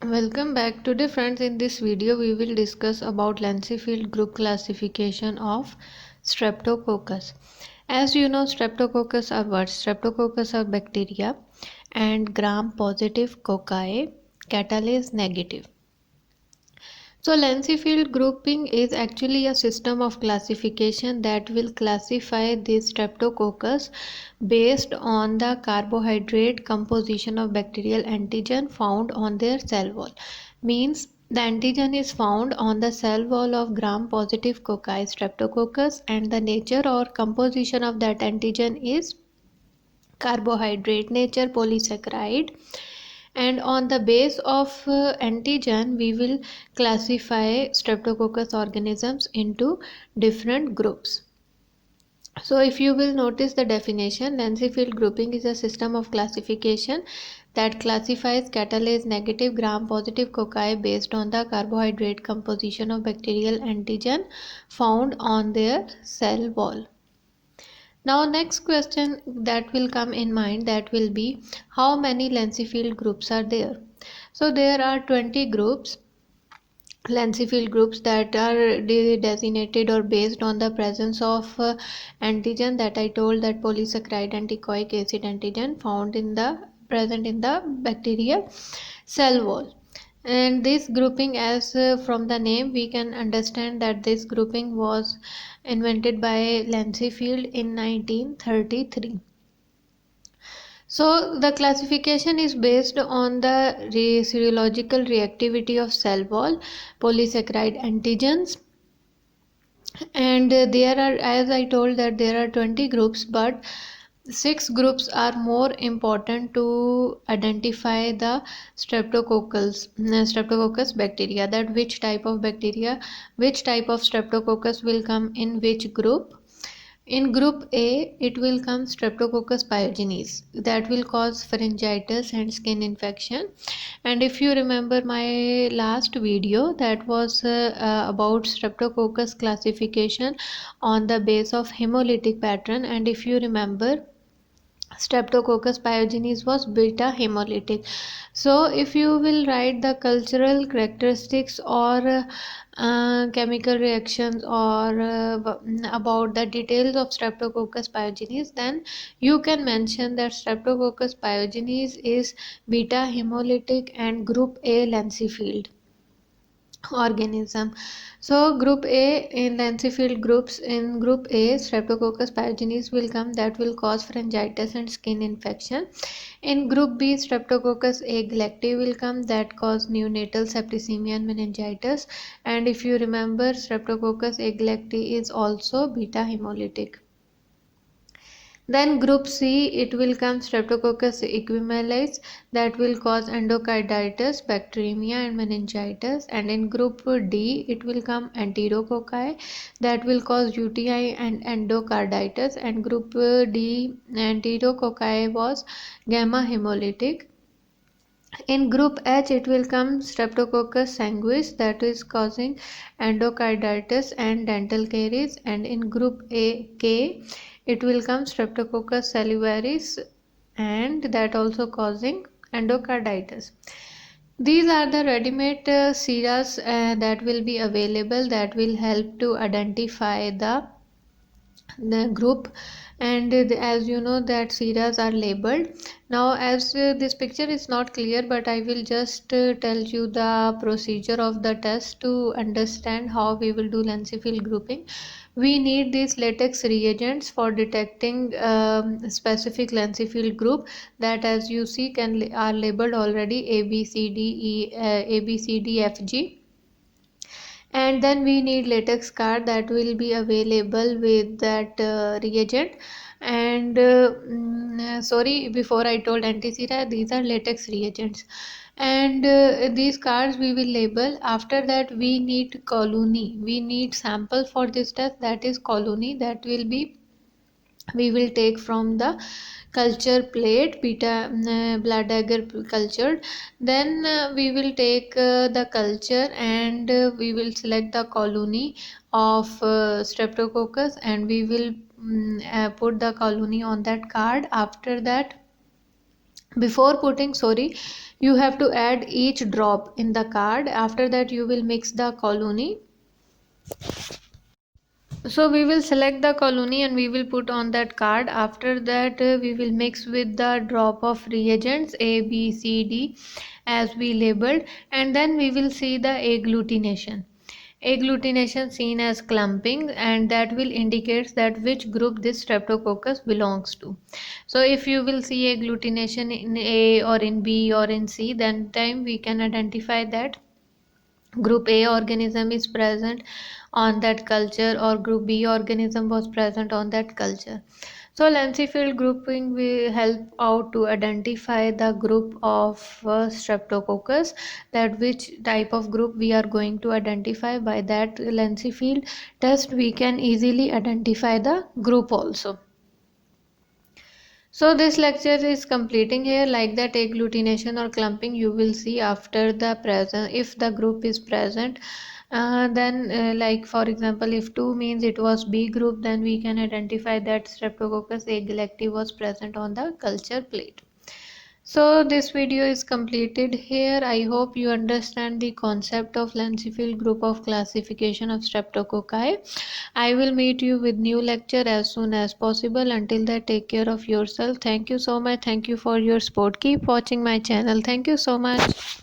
Welcome back. Today friends, in this video we will discuss about Lancefield group classification of Streptococcus. As you know, Streptococcus are what? Streptococcus are bacteria and gram positive cocci, catalase negative. So Lancefield grouping is actually a system of classification that will classify the Streptococcus based on the carbohydrate composition of bacterial antigen found on their cell wall. Means the antigen is found on the cell wall of gram-positive cocci Streptococcus, and the nature or composition of that antigen is carbohydrate, nature polysaccharide, and on the base of antigen we will classify streptococcus organisms into different groups. So if you will notice the definition, Lancefield grouping is a system of classification that classifies catalase negative gram positive cocci based on the carbohydrate composition of bacterial antigen found on their cell wall. Now next question that will come in mind, that will be how many Lancefield groups are there. So there are 20 groups, Lancefield groups, that are designated or based on the presence of antigen that I told, that polysaccharide and teichoic acid antigen found in the present in the bacteria cell wall. And this grouping, as from the name we can understand that this grouping was invented by Lancefield in 1933. So the classification is based on the serological reactivity of cell wall polysaccharide antigens, and there are, as I told, that there are 20 groups, but 6 groups are more important to identify the streptococcus bacteria, that which type of bacteria, which type of streptococcus will come in which group. In group A, it will come Streptococcus pyogenes that will cause pharyngitis and skin infection. And if you remember my last video, that was about Streptococcus classification on the base of hemolytic pattern, and if you remember, Streptococcus pyogenes was beta hemolytic. So if you will write the cultural characteristics or chemical reactions or about the details of Streptococcus pyogenes, then you can mention that Streptococcus pyogenes is beta hemolytic and group A Lancefield organism. So group A in Lancefield groups, in group A Streptococcus pyogenes will come, that will cause pharyngitis and skin infection. In group B Streptococcus agalacti will come, that cause neonatal septicemia and meningitis. And if you remember, Streptococcus agalacti is also beta hemolytic. Then group C, it will come Streptococcus equimolis, that will cause endocarditis, bacteremia and meningitis. And in group D, it will come Enterococci, that will cause UTI and endocarditis. And group D Enterococci was gamma hemolytic. In group H, it will come Streptococcus sanguis, that is causing endocarditis and dental caries. And in group K, it will come Streptococcus salivarius, and that also causing endocarditis. These are the ready-made seras that will be available, that will help to identify the group. And as you know that seras are labeled. Now as this picture is not clear, but I will just tell you the procedure of the test to understand how we will do Lancefield grouping. We need these latex reagents for detecting specific Lancefield group, that as you see are labeled already A B C D F G. And then we need latex card that will be available with that reagent. And sorry, before I told antisera, these are latex reagents. And these cards we will label. After that we need colony, we need sample for this test, that is colony, that will be, we will take from the culture plate, beta blood agar cultured. Then we will take the culture, and we will select the colony of streptococcus, and we will put the colony on that card. After that Before putting, sorry, you have to add each drop in the card. After that you will mix the colony. So we will select the colony and we will put on that card. After that we will mix with the drop of reagents A, B, C, D as we labeled, and then we will see the agglutination. Agglutination seen as clumping, and that will indicate that which group this streptococcus belongs to. So if you will see agglutination in A or in B or in C, then time we can identify that group A organism is present on that culture or group B organism was present on that culture. So Lancy field grouping will help out to identify the group of streptococcus, that which type of group we are going to identify. By that Lancy field test we can easily identify the group also. So this lecture is completing here. Like that agglutination or clumping you will see after the present, if the group is present, then like for example if 2 means it was B group, then we can identify that streptococcus A galacti was present on the culture plate. So this video is completed here. I hope you understand the concept of Lancefield group of classification of streptococci. I will meet you with new lecture as soon as possible. Until then, take care of yourself. Thank you so much. Thank you for your support. Keep watching my channel. Thank you so much.